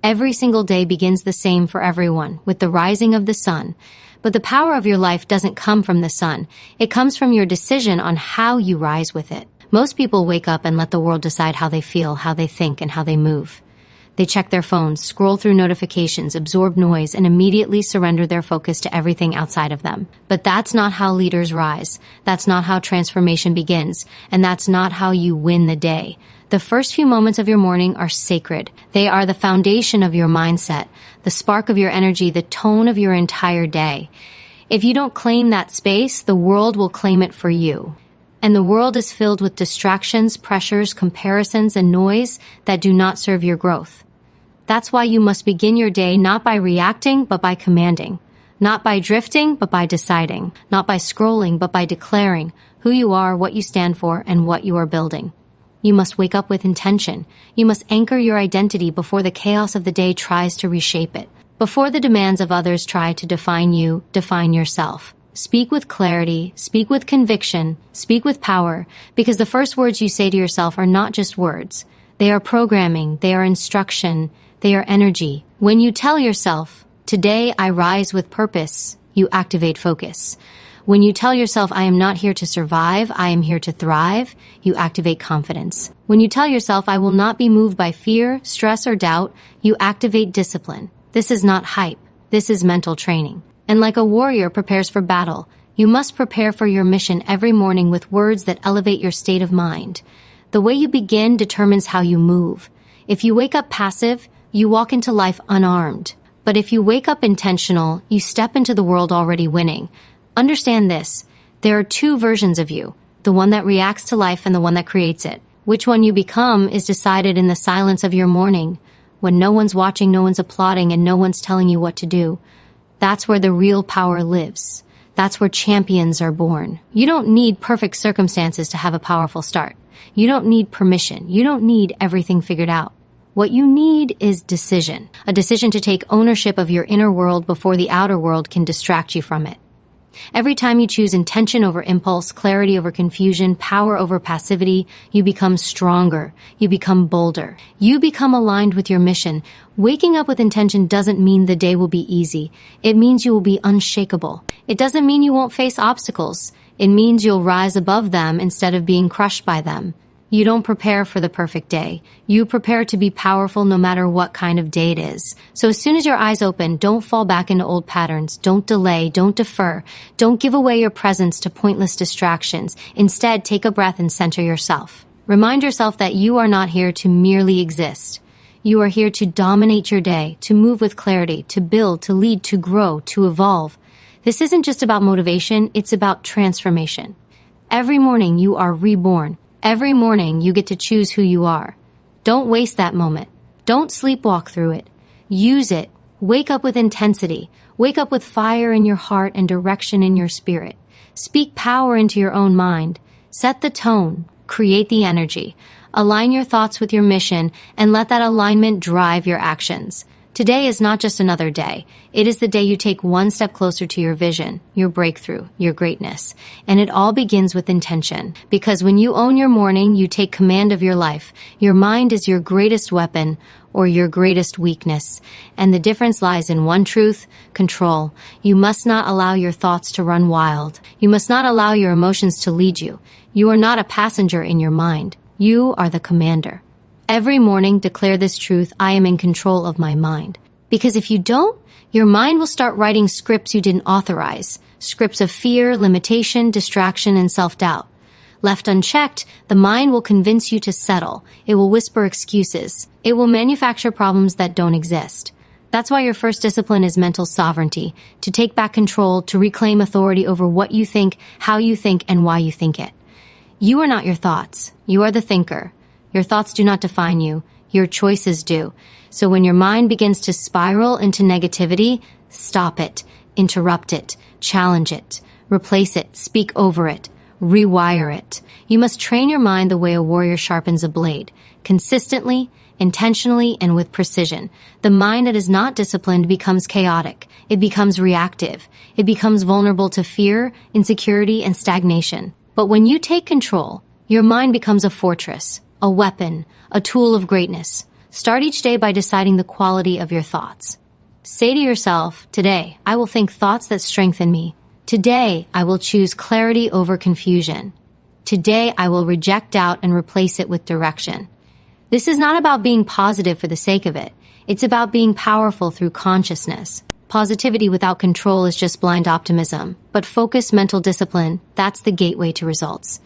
Every single day begins the same for everyone, with the rising of the sun. But the power of your life doesn't come from the sun. It comes from your decision on how you rise with it. Most people wake up and let the world decide how they feel, how they think, and how they move. They check their phones, scroll through notifications, absorb noise, and immediately surrender their focus to everything outside of them. But that's not how leaders rise. That's not how transformation begins. And that's not how you win the day. The first few moments of your morning are sacred. They are the foundation of your mindset, the spark of your energy, the tone of your entire day. If you don't claim that space, the world will claim it for you. And the world is filled with distractions, pressures, comparisons, and noise that do not serve your growth. That's why you must begin your day not by reacting, but by commanding. Not by drifting, but by deciding. Not by scrolling, but by declaring who you are, what you stand for, and what you are building. You must wake up with intention. You must anchor your identity before the chaos of the day tries to reshape it. Before the demands of others try to define you, define yourself. Speak with clarity, speak with conviction, speak with power, because the first words you say to yourself are not just words. They are programming, they are instruction, they are energy. When you tell yourself, "Today I rise with purpose," you activate focus. When you tell yourself, "I am not here to survive, I am here to thrive," you activate confidence. When you tell yourself, "I will not be moved by fear, stress, or doubt," you activate discipline. This is not hype. This is mental training. And like a warrior prepares for battle, you must prepare for your mission every morning with words that elevate your state of mind. The way you begin determines how you move. If you wake up passive, you walk into life unarmed. But if you wake up intentional, you step into the world already winning. Understand this. There are two versions of you, the one that reacts to life and the one that creates it. Which one you become is decided in the silence of your morning, when no one's watching, no one's applauding, and no one's telling you what to do. That's where the real power lives. That's where champions are born. You don't need perfect circumstances to have a powerful start. You don't need permission. You don't need everything figured out. What you need is decision. A decision to take ownership of your inner world before the outer world can distract you from it. Every time you choose intention over impulse, clarity over confusion, power over passivity, you become stronger. You become bolder. You become aligned with your mission. Waking up with intention doesn't mean the day will be easy. It means you will be unshakable. It doesn't mean you won't face obstacles. It means you'll rise above them instead of being crushed by them. You don't prepare for the perfect day. You prepare to be powerful no matter what kind of day it is. So as soon as your eyes open, don't fall back into old patterns. Don't delay. Don't defer. Don't give away your presence to pointless distractions. Instead, take a breath and center yourself. Remind yourself that you are not here to merely exist. You are here to dominate your day, to move with clarity, to build, to lead, to grow, to evolve. This isn't just about motivation, it's about transformation. Every morning you are reborn. Every morning, you get to choose who you are. Don't waste that moment. Don't sleepwalk through it. Use it. Wake up with intensity. Wake up with fire in your heart and direction in your spirit. Speak power into your own mind. Set the tone. Create the energy. Align your thoughts with your mission and let that alignment drive your actions. Today is not just another day. It is the day you take one step closer to your vision, your breakthrough, your greatness. And it all begins with intention. Because when you own your morning, you take command of your life. Your mind is your greatest weapon or your greatest weakness. And the difference lies in one truth: control. You must not allow your thoughts to run wild. You must not allow your emotions to lead you. You are not a passenger in your mind. You are the commander. Every morning, declare this truth: I am in control of my mind. Because if you don't, your mind will start writing scripts you didn't authorize. Scripts of fear, limitation, distraction, and self-doubt. Left unchecked, the mind will convince you to settle. It will whisper excuses. It will manufacture problems that don't exist. That's why your first discipline is mental sovereignty, to take back control, to reclaim authority over what you think, how you think, and why you think it. You are not your thoughts. You are the thinker. Your thoughts do not define you. Your choices do. So when your mind begins to spiral into negativity, stop it, interrupt it, challenge it, replace it, speak over it, rewire it. You must train your mind the way a warrior sharpens a blade, consistently, intentionally, and with precision. The mind that is not disciplined becomes chaotic. It becomes reactive. It becomes vulnerable to fear, insecurity, and stagnation. But when you take control, your mind becomes a fortress, a weapon, a tool of greatness. Start each day by deciding the quality of your thoughts. Say to yourself, today, I will think thoughts that strengthen me. Today, I will choose clarity over confusion. Today, I will reject doubt and replace it with direction. This is not about being positive for the sake of it. It's about being powerful through consciousness. Positivity without control is just blind optimism, but focused mental discipline, that's the gateway to results.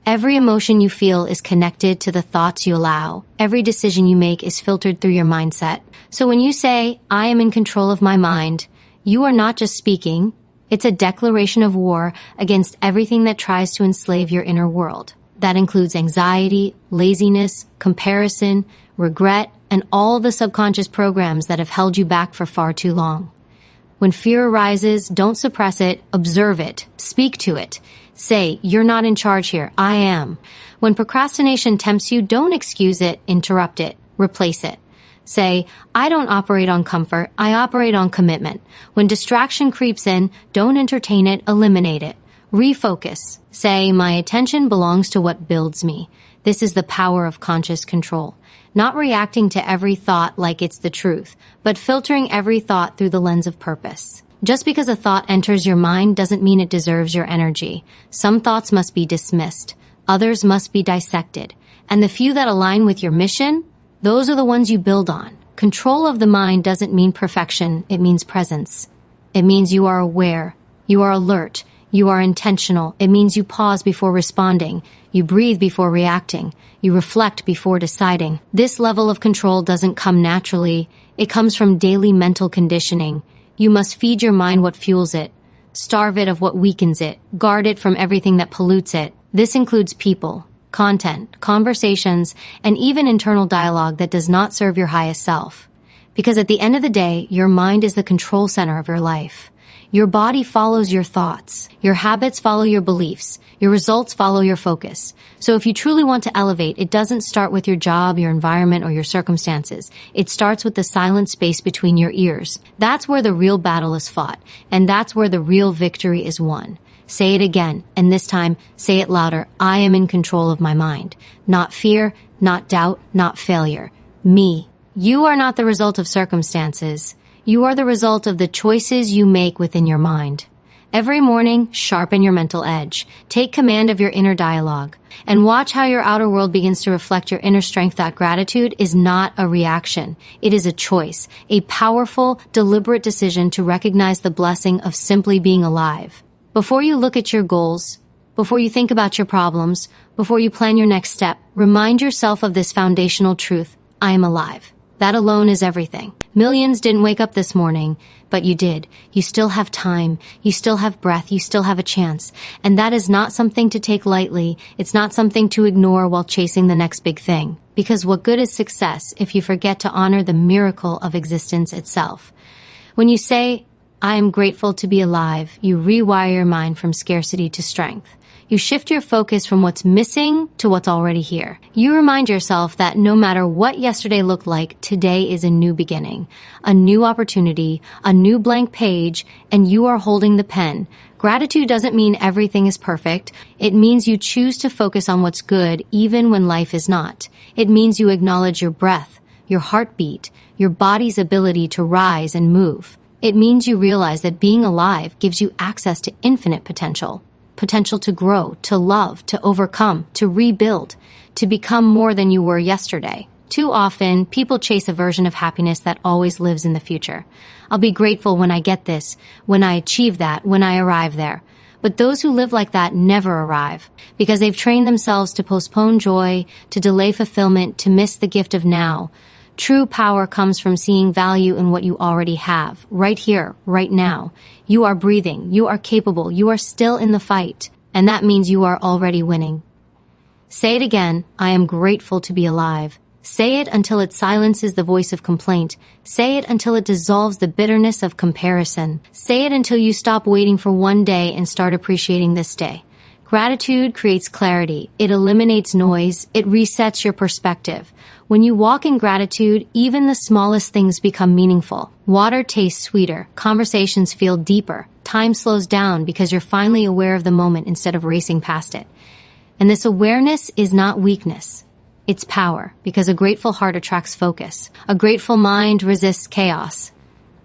Every emotion you feel is connected to the thoughts you allow. Every decision you make is filtered through your mindset. So when you say, I am in control of my mind, you are not just speaking. It's a declaration of war against everything that tries to enslave your inner world. That includes anxiety, laziness, comparison, regret, and all the subconscious programs that have held you back for far too long. When fear arises, don't suppress it, observe it, speak to it. Say, you're not in charge here, I am. When procrastination tempts you, don't excuse it, interrupt it, replace it. Say, I don't operate on comfort, I operate on commitment. When distraction creeps in, don't entertain it, eliminate it. Refocus. Say, my attention belongs to what builds me. This is the power of conscious control. Not reacting to every thought like it's the truth, but filtering every thought through the lens of purpose. Just because a thought enters your mind doesn't mean it deserves your energy. Some thoughts must be dismissed. Others must be dissected. And the few that align with your mission, those are the ones you build on. Control of the mind doesn't mean perfection. It means presence. It means you are aware. You are alert. You are intentional. It means you pause before responding. You breathe before reacting. You reflect before deciding. This level of control doesn't come naturally. It comes from daily mental conditioning. You must feed your mind what fuels it, starve it of what weakens it, guard it from everything that pollutes it. This includes people, content, conversations, and even internal dialogue that does not serve your highest self. Because at the end of the day, your mind is the control center of your life. Your body follows your thoughts. Your habits follow your beliefs. Your results follow your focus. So if you truly want to elevate, it doesn't start with your job, your environment, or your circumstances. It starts with the silent space between your ears. That's where the real battle is fought, and that's where the real victory is won. Say it again, and this time, say it louder. I am in control of my mind. Not fear, not doubt, not failure. Me. You are not the result of circumstances. You are the result of the choices you make within your mind. Every morning, sharpen your mental edge. Take command of your inner dialogue. And watch how your outer world begins to reflect your inner strength. That gratitude is not a reaction. It is a choice, a powerful, deliberate decision to recognize the blessing of simply being alive. Before you look at your goals, before you think about your problems, before you plan your next step, remind yourself of this foundational truth. I am alive. That alone is everything. Millions didn't wake up this morning, but you did. You still have time. You still have breath. You still have a chance. And that is not something to take lightly. It's not something to ignore while chasing the next big thing. Because what good is success if you forget to honor the miracle of existence itself? When you say, I am grateful to be alive, you rewire your mind from scarcity to strength. You shift your focus from what's missing to what's already here. You remind yourself that no matter what yesterday looked like, today is a new beginning, a new opportunity, a new blank page, and you are holding the pen. Gratitude doesn't mean everything is perfect. It means you choose to focus on what's good even when life is not. It means you acknowledge your breath, your heartbeat, your body's ability to rise and move. It means you realize that being alive gives you access to infinite potential. Potential to grow, to love, to overcome, to rebuild, to become more than you were yesterday. Too often, people chase a version of happiness that always lives in the future. I'll be grateful when I get this, when I achieve that, when I arrive there. But those who live like that never arrive, because they've trained themselves to postpone joy, to delay fulfillment, to miss the gift of now. True power comes from seeing value in what you already have, right here, right now. You are breathing, you are capable, you are still in the fight, and that means you are already winning. Say it again, I am grateful to be alive. Say it until it silences the voice of complaint. Say it until it dissolves the bitterness of comparison. Say it until you stop waiting for one day and start appreciating this day. Gratitude creates clarity. It eliminates noise. It resets your perspective. When you walk in gratitude, even the smallest things become meaningful. Water tastes sweeter. Conversations feel deeper. Time slows down because you're finally aware of the moment instead of racing past it. And this awareness is not weakness. It's power, because a grateful heart attracts focus. A grateful mind resists chaos.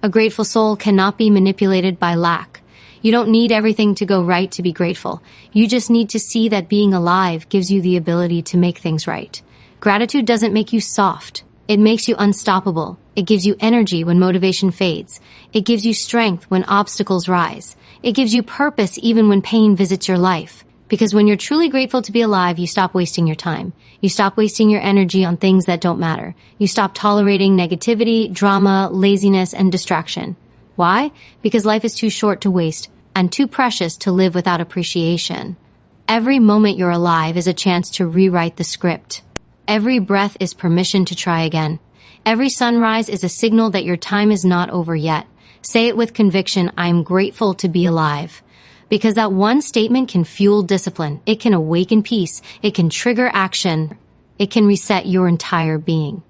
A grateful soul cannot be manipulated by lack. You don't need everything to go right to be grateful. You just need to see that being alive gives you the ability to make things right. Gratitude doesn't make you soft. It makes you unstoppable. It gives you energy when motivation fades. It gives you strength when obstacles rise. It gives you purpose even when pain visits your life. Because when you're truly grateful to be alive, you stop wasting your time. You stop wasting your energy on things that don't matter. You stop tolerating negativity, drama, laziness, and distraction. Why? Because life is too short to waste and too precious to live without appreciation. Every moment you're alive is a chance to rewrite the script. Every breath is permission to try again. Every sunrise is a signal that your time is not over yet. Say it with conviction, I'm grateful to be alive. Because that one statement can fuel discipline. It can awaken peace. It can trigger action. It can reset your entire being.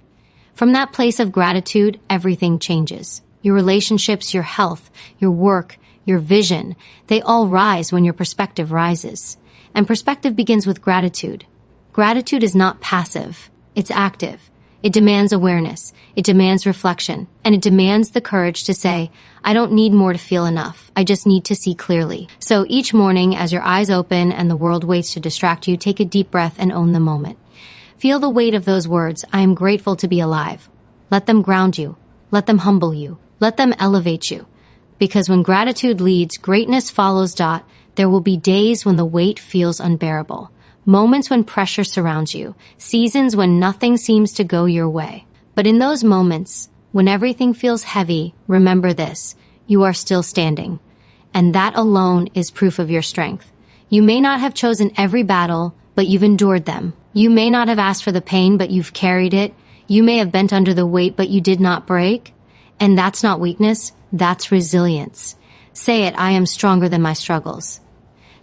From that place of gratitude, everything changes. Your relationships, your health, your work, your vision, they all rise when your perspective rises. And perspective begins with gratitude. Gratitude is not passive. It's active. It demands awareness. It demands reflection. And it demands the courage to say, I don't need more to feel enough. I just need to see clearly. So each morning, as your eyes open and the world waits to distract you, take a deep breath and own the moment. Feel the weight of those words, I am grateful to be alive. Let them ground you. Let them humble you. Let them elevate you. Because when gratitude leads, greatness follows. There will be days when the weight feels unbearable. Moments when pressure surrounds you. Seasons when nothing seems to go your way. But in those moments, when everything feels heavy, remember this. You are still standing. And that alone is proof of your strength. You may not have chosen every battle, but you've endured them. You may not have asked for the pain, but you've carried it. You may have bent under the weight, but you did not break. And that's not weakness. That's resilience. Say it, I am stronger than my struggles.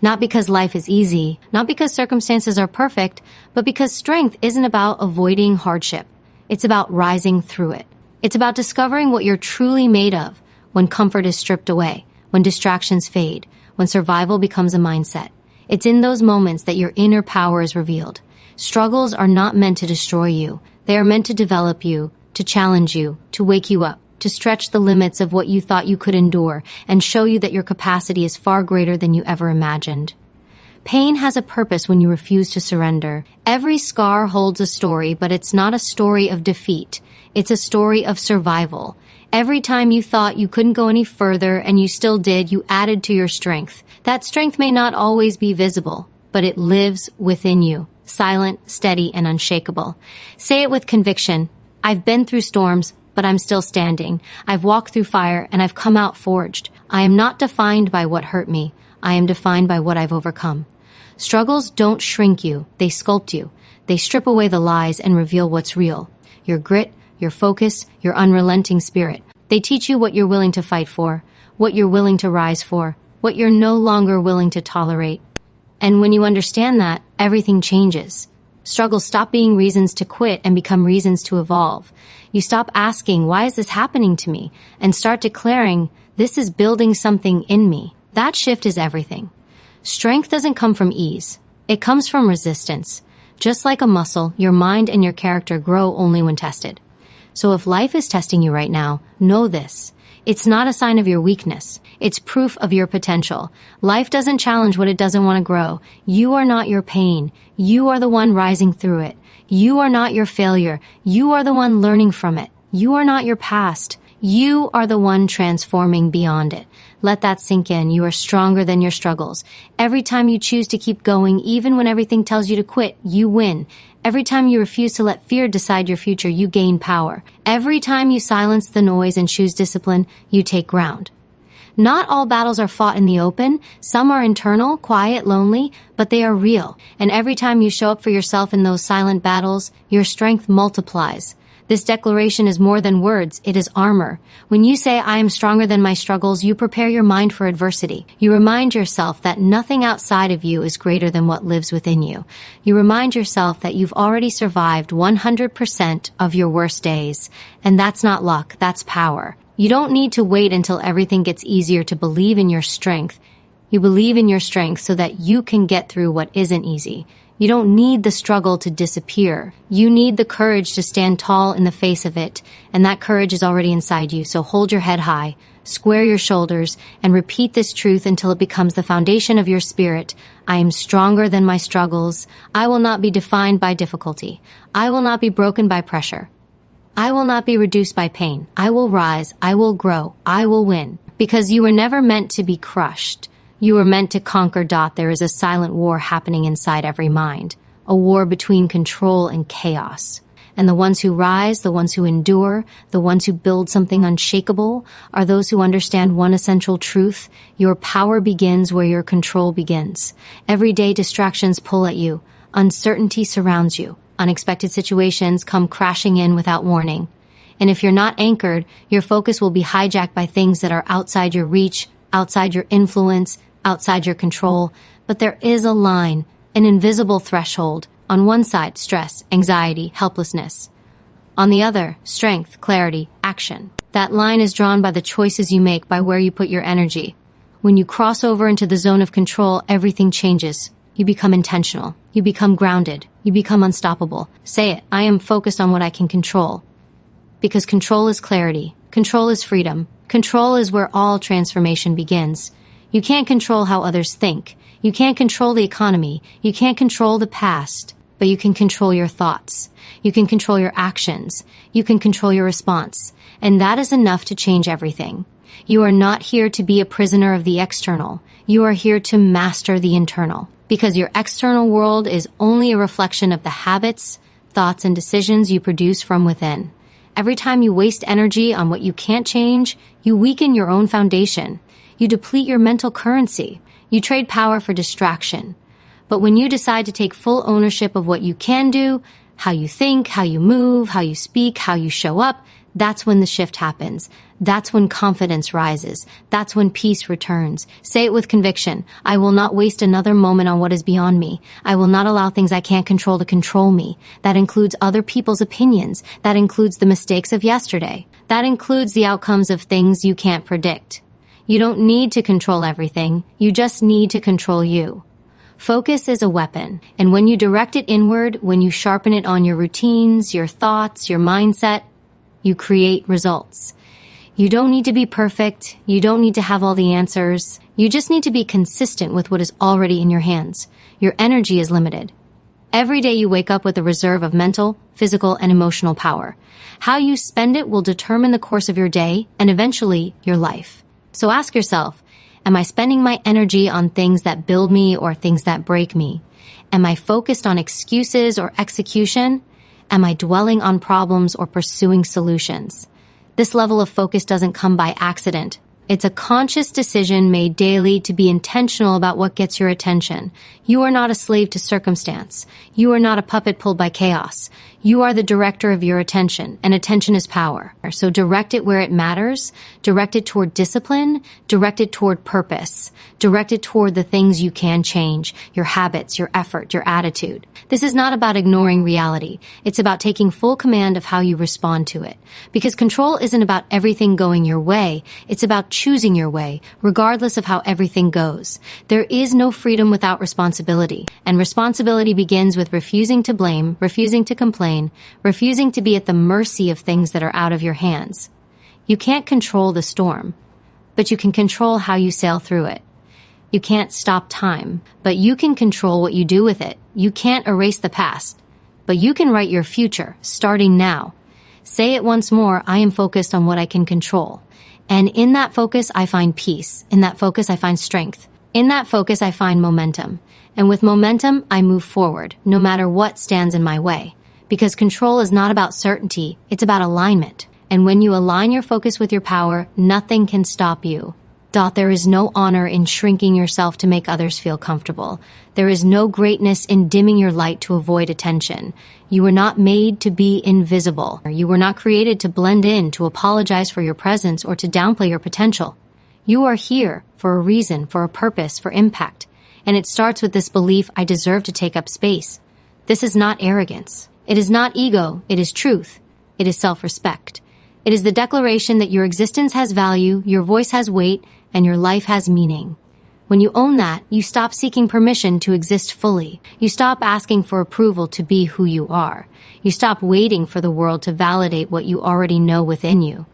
Not because life is easy, not because circumstances are perfect, but because strength isn't about avoiding hardship. It's about rising through it. It's about discovering what you're truly made of when comfort is stripped away, when distractions fade, when survival becomes a mindset. It's in those moments that your inner power is revealed. Struggles are not meant to destroy you. They are meant to develop you, to challenge you, to wake you up, to stretch the limits of what you thought you could endure and show you that your capacity is far greater than you ever imagined. Pain has a purpose when you refuse to surrender. Every scar holds a story, but it's not a story of defeat. It's a story of survival. Every time you thought you couldn't go any further and you still did, you added to your strength. That strength may not always be visible, but it lives within you, silent, steady, and unshakable. Say it with conviction. I've been through storms, but I'm still standing. I've walked through fire and I've come out forged. I am not defined by what hurt me. I am defined by what I've overcome. Struggles don't shrink you. They sculpt you. They strip away the lies and reveal what's real. Your grit, your focus, your unrelenting spirit. They teach you what you're willing to fight for, what you're willing to rise for, what you're no longer willing to tolerate. And when you understand that, everything changes. Struggles stop being reasons to quit and become reasons to evolve. You stop asking, why is this happening to me? And start declaring, this is building something in me. That shift is everything. Strength doesn't come from ease. It comes from resistance. Just like a muscle, your mind and your character grow only when tested. So if life is testing you right now, know this. It's not a sign of your weakness. It's proof of your potential. Life doesn't challenge what it doesn't want to grow. You are not your pain. You are the one rising through it. You are not your failure. You are the one learning from it. You are not your past. You are the one transforming beyond it. Let that sink in. You are stronger than your struggles. Every time you choose to keep going, even when everything tells you to quit, you win. Every time you refuse to let fear decide your future, you gain power. Every time you silence the noise and choose discipline, you take ground. Not all battles are fought in the open. Some are internal, quiet, lonely, but they are real. And every time you show up for yourself in those silent battles, your strength multiplies. This declaration is more than words, it is armor. When you say, I am stronger than my struggles, you prepare your mind for adversity. You remind yourself that nothing outside of you is greater than what lives within you. You remind yourself that you've already survived 100% of your worst days. And that's not luck, that's power. You don't need to wait until everything gets easier to believe in your strength. You believe in your strength so that you can get through what isn't easy. You don't need the struggle to disappear. You need the courage to stand tall in the face of it, and that courage is already inside you. So hold your head high, square your shoulders, and repeat this truth until it becomes the foundation of your spirit. I am stronger than my struggles. I will not be defined by difficulty. I will not be broken by pressure. I will not be reduced by pain. I will rise. I will grow. I will win. Because you were never meant to be crushed. You were meant to conquer. There is a silent war happening inside every mind, a war between control and chaos. And the ones who rise, the ones who endure, the ones who build something unshakable are those who understand one essential truth. Your power begins where your control begins. Everyday distractions pull at you. Uncertainty surrounds you. Unexpected situations come crashing in without warning. And if you're not anchored, your focus will be hijacked by things that are outside your reach, outside your influence, outside your control. But there is a line, an invisible threshold. On one side, stress, anxiety, helplessness. On the other, strength, clarity, action. That line is drawn by the choices you make, by where you put your energy. When you cross over into the zone of control, everything changes. You become intentional. You become grounded. You become unstoppable. Say it. I am focused on what I can control. Because control is clarity. Control is freedom. Control is where all transformation begins. You can't control how others think. You can't control the economy. You can't control the past. But you can control your thoughts. You can control your actions. You can control your response. And that is enough to change everything. You are not here to be a prisoner of the external. You are here to master the internal. Because your external world is only a reflection of the habits, thoughts, and decisions you produce from within. Every time you waste energy on what you can't change, you weaken your own foundation. You deplete your mental currency. You trade power for distraction. But when you decide to take full ownership of what you can do, how you think, how you move, how you speak, how you show up, that's when the shift happens. That's when confidence rises. That's when peace returns. Say it with conviction. I will not waste another moment on what is beyond me. I will not allow things I can't control to control me. That includes other people's opinions. That includes the mistakes of yesterday. That includes the outcomes of things you can't predict. You don't need to control everything. You just need to control you. Focus is a weapon, and when you direct it inward, when you sharpen it on your routines, your thoughts, your mindset, you create results. You don't need to be perfect. You don't need to have all the answers. You just need to be consistent with what is already in your hands. Your energy is limited. Every day you wake up with a reserve of mental, physical, and emotional power. How you spend it will determine the course of your day and eventually your life. So ask yourself, am I spending my energy on things that build me or things that break me? Am I focused on excuses or execution? Am I dwelling on problems or pursuing solutions? This level of focus doesn't come by accident. It's a conscious decision made daily to be intentional about what gets your attention. You are not a slave to circumstance. You are not a puppet pulled by chaos. You are the director of your attention, and attention is power. So direct it where it matters. Direct it toward discipline. Direct it toward purpose. Direct it toward the things you can change, your habits, your effort, your attitude. This is not about ignoring reality. It's about taking full command of how you respond to it. Because control isn't about everything going your way. It's about choosing your way, regardless of how everything goes. There is no freedom without responsibility. And responsibility begins with refusing to blame, refusing to complain, refusing to be at the mercy of things that are out of your hands. You can't control the storm, but you can control how you sail through it. You can't stop time, but you can control what you do with it. You can't erase the past, but you can write your future, starting now. Say it once more, I am focused on what I can control. And in that focus, I find peace. In that focus, I find strength. In that focus, I find momentum. And with momentum, I move forward, no matter what stands in my way. Because control is not about certainty, it's about alignment. And when you align your focus with your power, nothing can stop you. There is no honor in shrinking yourself to make others feel comfortable. There is no greatness in dimming your light to avoid attention. You were not made to be invisible. You were not created to blend in, to apologize for your presence, or to downplay your potential. You are here for a reason, for a purpose, for impact. And it starts with this belief, I deserve to take up space. This is not arrogance. It is not ego. It is truth. It is self-respect. It is the declaration that your existence has value, your voice has weight, and your life has meaning. When you own that, you stop seeking permission to exist fully. You stop asking for approval to be who you are. You stop waiting for the world to validate what you already know within you.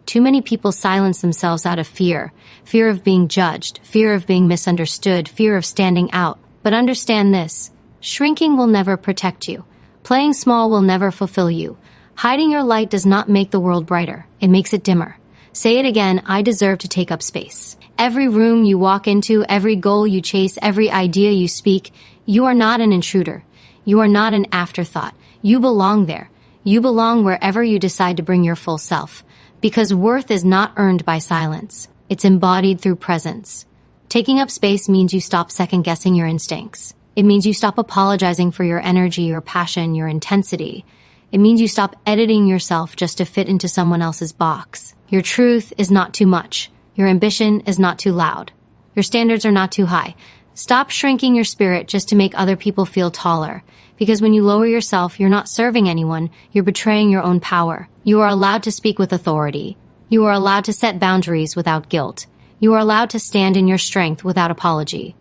Too many people silence themselves out of fear. Fear of being judged, fear of being misunderstood, fear of standing out. But understand this: shrinking will never protect you. Playing small will never fulfill you. Hiding your light does not make the world brighter. It makes it dimmer. Say it again: I deserve to take up space. Every room you walk into, every goal you chase, every idea you speak, you are not an intruder. You are not an afterthought. You belong there. You belong wherever you decide to bring your full self. Because worth is not earned by silence. It's embodied through presence. Taking up space means you stop second-guessing your instincts. It means you stop apologizing for your energy, your passion, your intensity. It means you stop editing yourself just to fit into someone else's box. Your truth is not too much. Your ambition is not too loud. Your standards are not too high. Stop shrinking your spirit just to make other people feel taller. Because when you lower yourself, you're not serving anyone, you're betraying your own power. You are allowed to speak with authority. You are allowed to set boundaries without guilt. You are allowed to stand in your strength without apology.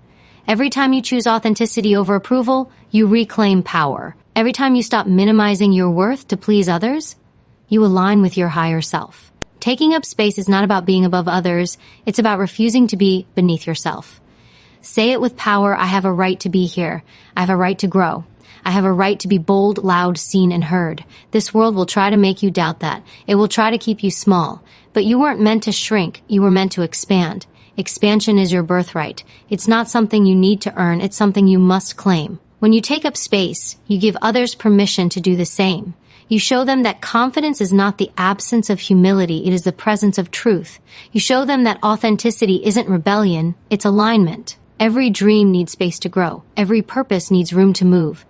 Every time you choose authenticity over approval, you reclaim power. Every time you stop minimizing your worth to please others, you align with your higher self. Taking up space is not about being above others, it's about refusing to be beneath yourself. Say it with power: I have a right to be here. I have a right to grow. I have a right to be bold, loud, seen, and heard. This world will try to make you doubt that. It will try to keep you small. But you weren't meant to shrink. You were meant to expand. Expansion is your birthright. It's not something you need to earn. It's something you must claim. When you take up space, you give others permission to do the same. You show them that confidence is not the absence of humility. It is the presence of truth. You show them that authenticity isn't rebellion. It's alignment. Every dream needs space to grow. Every purpose needs room to move.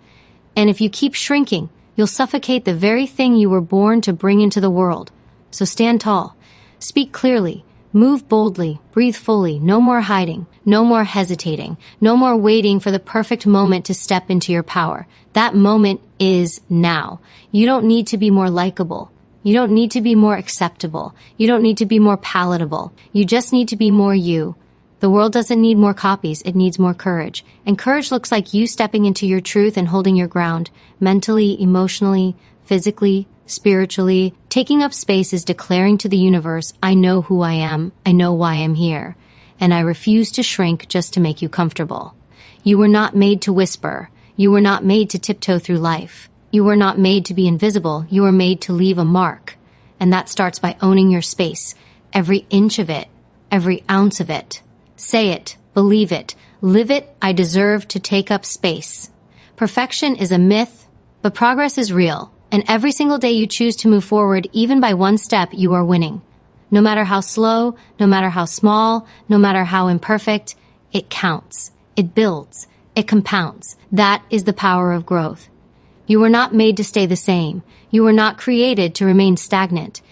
And if you keep shrinking, you'll suffocate the very thing you were born to bring into the world. So stand tall. Speak clearly. Move boldly. Breathe fully. No more hiding. No more hesitating. No more waiting for the perfect moment to step into your power. That moment is now. You don't need to be more likable. You don't need to be more acceptable. You don't need to be more palatable. You just need to be more you. The world doesn't need more copies, it needs more courage. And courage looks like you stepping into your truth and holding your ground, mentally, emotionally, physically, spiritually. Taking up space is declaring to the universe, I know who I am, I know why I'm here, and I refuse to shrink just to make you comfortable. You were not made to whisper. You were not made to tiptoe through life. You were not made to be invisible. You were made to leave a mark. And that starts by owning your space, every inch of it, every ounce of it. Say it, believe it, live it. I deserve to take up space. Perfection is a myth, but progress is real. And every single day you choose to move forward, even by one step, you are winning. No matter how slow, no matter how small, no matter how imperfect, it counts. It builds. It compounds. That is the power of growth. You were not made to stay the same. You were not created to remain stagnant.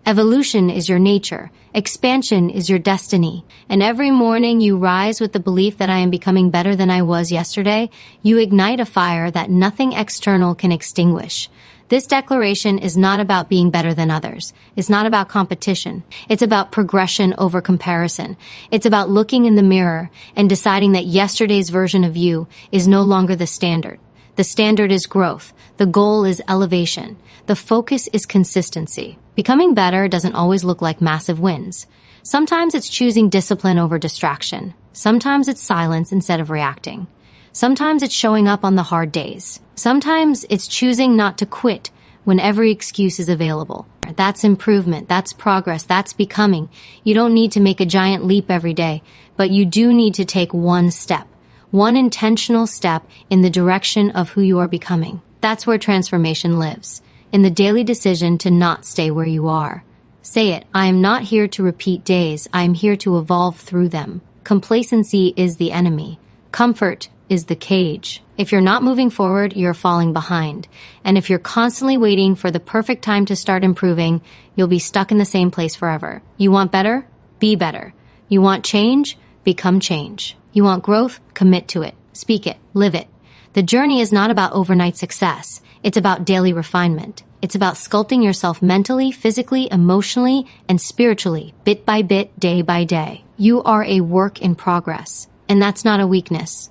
Evolution is your nature. Expansion is your destiny. And every morning you rise with the belief that I am becoming better than I was yesterday, you ignite a fire that nothing external can extinguish. This declaration is not about being better than others. It's not about competition. It's about progression over comparison. It's about looking in the mirror and deciding that yesterday's version of you is no longer the standard. The standard is growth. The goal is elevation. The focus is consistency. Becoming better doesn't always look like massive wins. Sometimes it's choosing discipline over distraction. Sometimes it's silence instead of reacting. Sometimes it's showing up on the hard days. Sometimes it's choosing not to quit when every excuse is available. That's improvement. That's progress. That's becoming. You don't need to make a giant leap every day, but you do need to take one step, one intentional step in the direction of who you are becoming. That's where transformation lives, in the daily decision to not stay where you are. Say it, I am not here to repeat days. I am here to evolve through them. Complacency is the enemy. Comfort is the cage. If you're not moving forward, you're falling behind. And if you're constantly waiting for the perfect time to start improving, you'll be stuck in the same place forever. You want better? Be better. You want change? Become change. You want growth? Commit to it. Speak it. Live it. The journey is not about overnight success. It's about daily refinement. It's about sculpting yourself mentally, physically, emotionally, and spiritually, bit by bit, day by day. You are a work in progress. And that's not a weakness.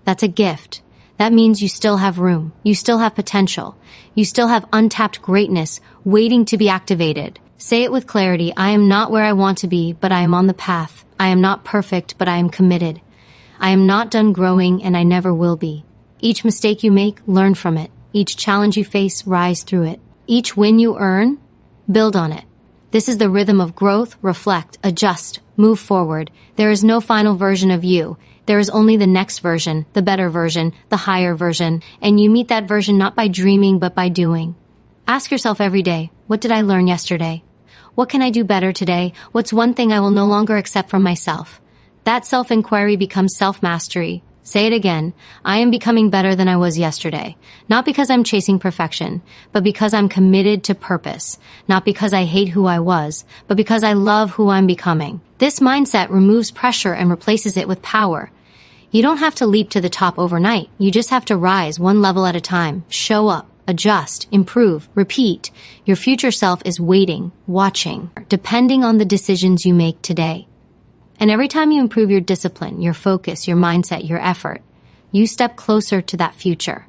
That's a gift. That means you still have room. You still have potential. You still have untapped greatness waiting to be activated. Say it with clarity. I am not where I want to be, but I am on the path. I am not perfect, but I am committed. I am not done growing, and I never will be. Each mistake you make, learn from it. Each challenge you face, rise through it. Each win you earn, build on it. This is the rhythm of growth, reflect, adjust, move forward. There is no final version of you. There is only the next version, the better version, the higher version, and you meet that version not by dreaming but by doing. Ask yourself every day, what did I learn yesterday? What can I do better today? What's one thing I will no longer accept from myself? That self-inquiry becomes self-mastery. Say it again. I am becoming better than I was yesterday. Not because I'm chasing perfection, but because I'm committed to purpose. Not because I hate who I was, but because I love who I'm becoming. This mindset removes pressure and replaces it with power. You don't have to leap to the top overnight. You just have to rise one level at a time. Show up. Adjust, improve, repeat. Your future self is waiting, watching, depending on the decisions you make today. And every time you improve your discipline, your focus, your mindset, your effort, you step closer to that future.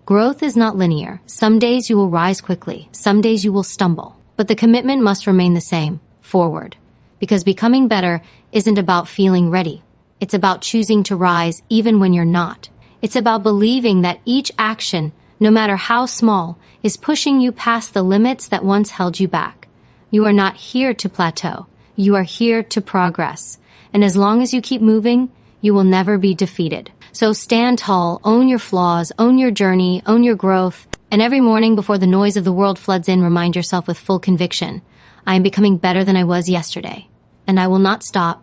Growth is not linear. Some days you will rise quickly. Some days you will stumble. But the commitment must remain the same, forward. Because becoming better isn't about feeling ready. It's about choosing to rise even when you're not. It's about believing that each action, no matter how small, is pushing you past the limits that once held you back. You are not here to plateau. You are here to progress. And as long as you keep moving, you will never be defeated. So stand tall, own your flaws, own your journey, own your growth. And every morning before the noise of the world floods in, remind yourself with full conviction, I am becoming better than I was yesterday. And I will not stop.